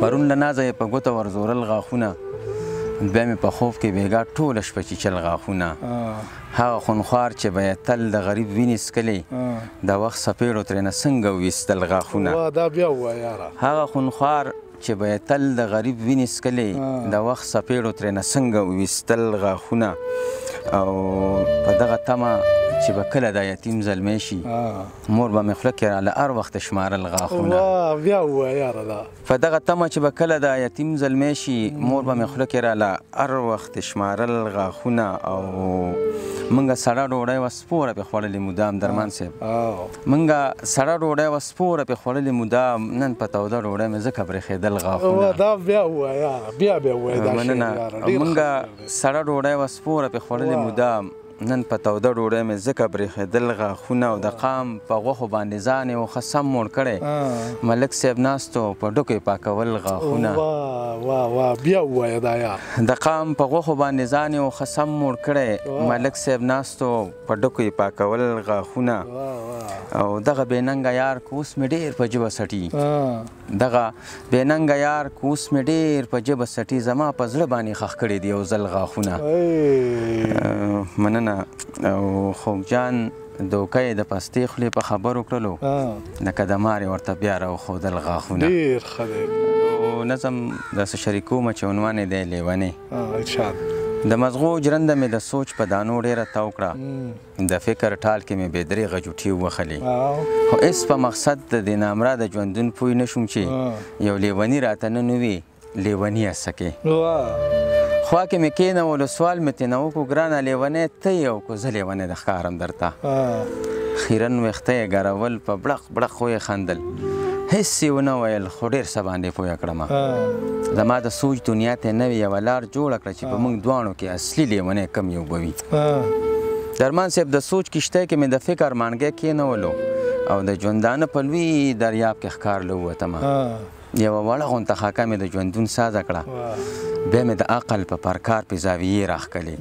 پرون له نازه یې په ګوته ورزورل غاښونه بیا مې په خوب کې بېګا ټوله شپه چیچل غاښونه هغه خونخوار چې به یې تل د غریب وینې څکلې د وخت څپېړو ترېنه څنګه وویستل غاښونه دا بیا ووایه یاره هغه خونخوار چې به یې تل د غریب وینې څکلې د وخت څپېړو ترېنه څنګه وویستل غاښونه او په دغه تمه چې به کله دا یتیم زلمی شي مور به مې خوله کې راله هر وخت شمارل غاښونه بیا ووایه یاره دا په دغه تمه چې به کله دا یتیم زلمی شي مور به مې خوله کې راله هر وخت شمارل غاښونه او مونږه سړه ډوډۍ وه سپوره پرې خوړلې مدام درمان صاحب مونږه سړه ډوډۍ وه سپوره پرې خوړلې مدام نن په توده ډوډۍ مې ځکه برېښېدل غاښونه دا بیا ووایه یاره بیا ووایه دا شی مننه مونږه سړه ډوډۍ وه سپوره پرې خوړلې مدام نن په توده ډوډۍ مې ځکه برېښېدل غاښونه او د قام په غوښو باندې ځان یې وښه سم موړ کړی ملک صاحب ناستو په ډکو یې پاکول غاښونه واه بیا ووایه دا یار د قام په غوښو باندې ځان یې وښه سم موړ کړی ملک صاحب ناستو په ډکو یې پاکول غاښونه او دغه بېننګه یار که اوس مې ډېر په ژبه سټي دغه بېننګه یار که اوس مې ډېر په ژبه سټي زما په زړه باندې ښخ کړي دي یو ځل غاښونه مننه او خوږجان دوکه یې د پستې خولې په خبرو کړلو لکه د مارې ورته بیا راوښودل غاښونه ډېر ښه دی نظم داسې شریکومه چې عنوان یې دی لیونی ارشاد د مزغو جرنده مې د سوچ په دانو ډېره تاو کړه د فکر ټال کې مې بې درېغه جوټې ووښلې خو هېڅ په مقصد د دې نامراده ژوندون پوه نه شوم چې یو لیوني راته نن ووي لیوني یې سکې خوا کې مې کېنولو سوال مې ترېنه وکړو ګرانه لیونی ته یې او که زه لیونی د ښکارم درته خیرن ویښته یې ګرول په بړق بړق خو یې خندل هېڅ یې ونه ویل خو ډېر څه باندې پوه کړمه زما د سوچ دنیا ته نوې یوه لار جوړه کړه چې په موږ دواړو کې اصلي لیونی کم یو به وي درمان صاحب د سوچ کښتۍ کې مې د فکر مانګی کېنولو او د ژوندانه په لوی دریاب کې ښکار له ووتمه یوه وړه غونته خاکه مې د ژوندون سازه کړه بیا مې د عقل په پرکار پې زاویې راښکلې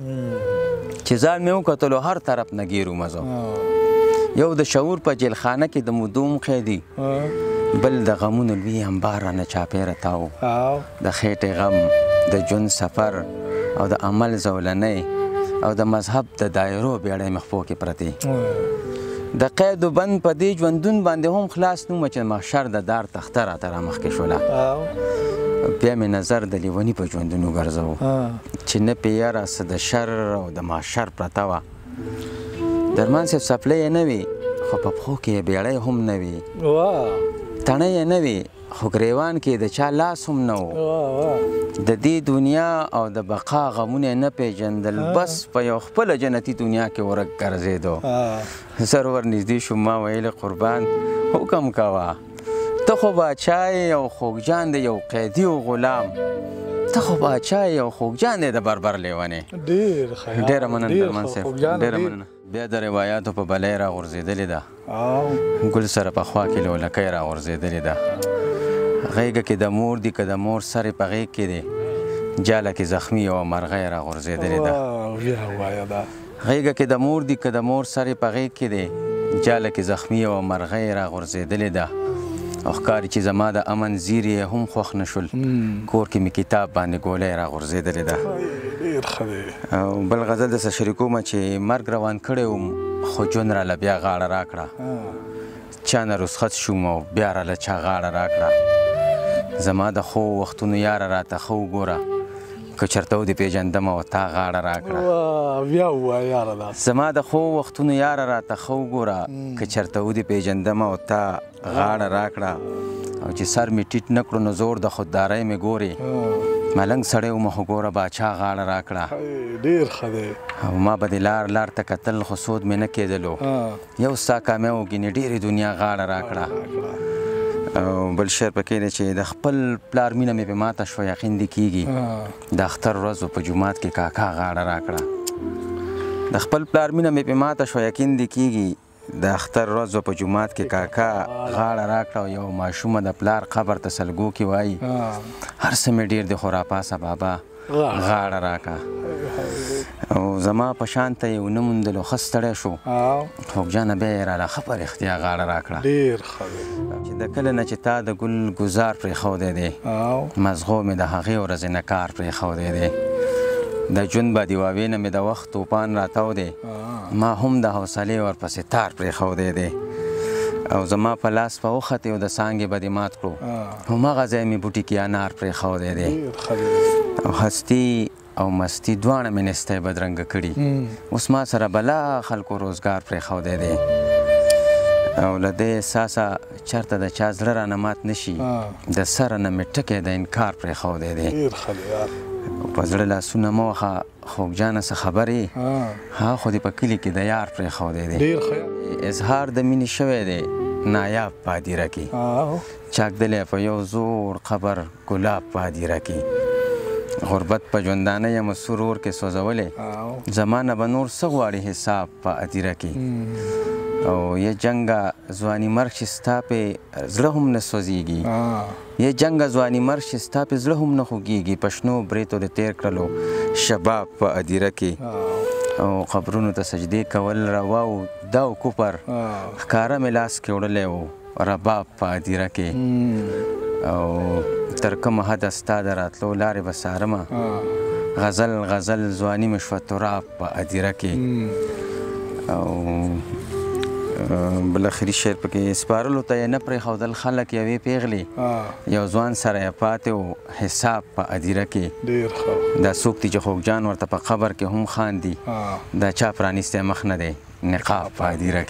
چې ځان مې وکتلو هر طرف نه ګیرو مزو یو د شعور په جیلخانه کې د مدوم قیدي بل د غمونو لوی انبار رانه چاپېره تاو د خېټې غم د ژوند سفر او د عمل زولنۍ او د مذهب د دایرو بیړۍ مخپو کې پرتې د قید و بند په دې ژوندون باندې هم خلاص نومه چې محشر د دار تخته راته رامخکې شوله بیا مې نظر د لیوني په ژوندون وګرځوو چې نه پې یاره څه د شر او د محشر پرته وه درمان صاحب څپلۍ یې نه وي خو په پښو کې یې بیړۍ هم نه وي تڼۍ یې نه وي خو ګریوان کې د چا لاس هم نه و د دې دنیا او د بقا غمونه یې نه پیژندل بس په یو خپله جنتي دنیا کې ورک ګرځېدو زر ورنږدې شوم ما ویل قربان حکم کوه ته خو باچا یې او خوږجان دی یو قیدي و غلام ته خو باچا یې او خوږجان دی د بربر لیونې ډېره مننه درمان صاحب ډېره مننه بیا د روایاتو په بلۍ راغورځېدلې ده ګل سره په خوا کې لولکۍ راغورځېدلې ده غیږه کې د مور دي که د مور سر یې په غیږ کې دی جاله کې زخمي یوه مرغۍ راغورځېدلې ده غیږه کې د مور دي که د مور سر یې په غیږ کې دی جاله کې زخمي یوه مرغۍ راغورځېدلې ده او ښکاري چې زما د امن زیر یې هم خوښ نه شول کور کې مې کتاب باندې ګولۍ راغورځېدلې ده او بل غزل داسې شریکومه چې مرګ روان کړی وم خو ژوند راله بیا غاړه راکړه چا نه رخصت شوم او بیا راله چا غاړه راکړه زما د ښو وختونو یاره راته ښه وګوره که چېرته ودې پېژندم او تا غاړه راکړه زما د ښو وختونو یاره راته ښه وګوره که چېرته ودې پېژندم او تا غاړه راکړه او چې سر مې ټیټ نه کړو نو زور د خوددارۍ مې ګورې ملنګ سړی ومه خو ګوره باچا غاړه راکړه او ما به دې لار لار ته کتل خو سود مې نه کېدلو یو ستا کامیاب وګینې ډېرې دنیا غاړه راکړه او بل شعر پکې دی چې د خپل پلار مینه مې پې ماته شوه یقین دې کېږي د اختر ورځ په جومات کې کاکا غاړه راکړه د خپل پلار مینه مې پې ماته شوه یقین دې کېږي د اختر ورځ په جومات کې کاکا غاړه راکړه او یو ماشومه د پلار قبر ته سلګو کې وایي هر څه مې ډېر دی خو راپاسه بابا غاړه راکا او زما په شان ته یې ونه موندلو ښه ستړی شو خوږجانه بیا یې راله ښه په رښتیا غاړه راکړه ډېر ښه دی چې د کله نه چې تا د ګل ګزار پرېښودی دی مزغو مې د هغې ورځې نه کار پرېښودی دی د ژوند با دیواوې نه مې د وخت توپان راتاو دی ما هم د حوصلې ورپسې تار پرېښودی دی او زما په لاس په وختې او د څانګې به دې مات کړو هماغه ځای مې بوټي کې انار پرېښودی دی او هستي او مستی دواړه مې نستی بدرنګه کړي اوس ما سره بلا خلکو روزګار پرېښودی دی او له دې احساسه چېرته د چا زړه رانه مات نه شي د سره نه مې ټکی د انکار پرېښودی دی په زړه لاسونه مه وهه خوږجانه څه خبرې هغه خو دې په کلي کې د یار پرېښودی دی اظهار د مینې شوی دی نایاب په هدیره کې چاکدلی په یو زوړ قبر ګلاب په هدیره کې غربت په ژوندانه یم سرور کې سوځولی زما نه به نور څه غواړي حساب په هدیره کې او یه جنګه ځواني مرګ چې ستا پې زړه هم نه سوځېږي یه جنګه ځواني مرګ چې ستا پې زړه هم نه خوږېږي په شنو بریتو د تېر کړلو شباب په هدیره کې او قبرونو ته سجدې کول روا و دا و کفر ښکاره مې لاس کې وړلی و رباب په هدیره کې او تر کومه حده ستا د راتلو لارې به څارمه غزل غزل ځواني مې شوه تراب په هدیره کې او بل اخري شعر پکې سپارلو ته یې نه پرېښودل خلک یوې پیغلې یو ځوان سره یې پاتې و حساب په هدیره کې دا څوک دي چې خوږجان ورته په قبر کې هم خاندي دا چا پرانیستی مخ نه دی نقاب په هدیره کې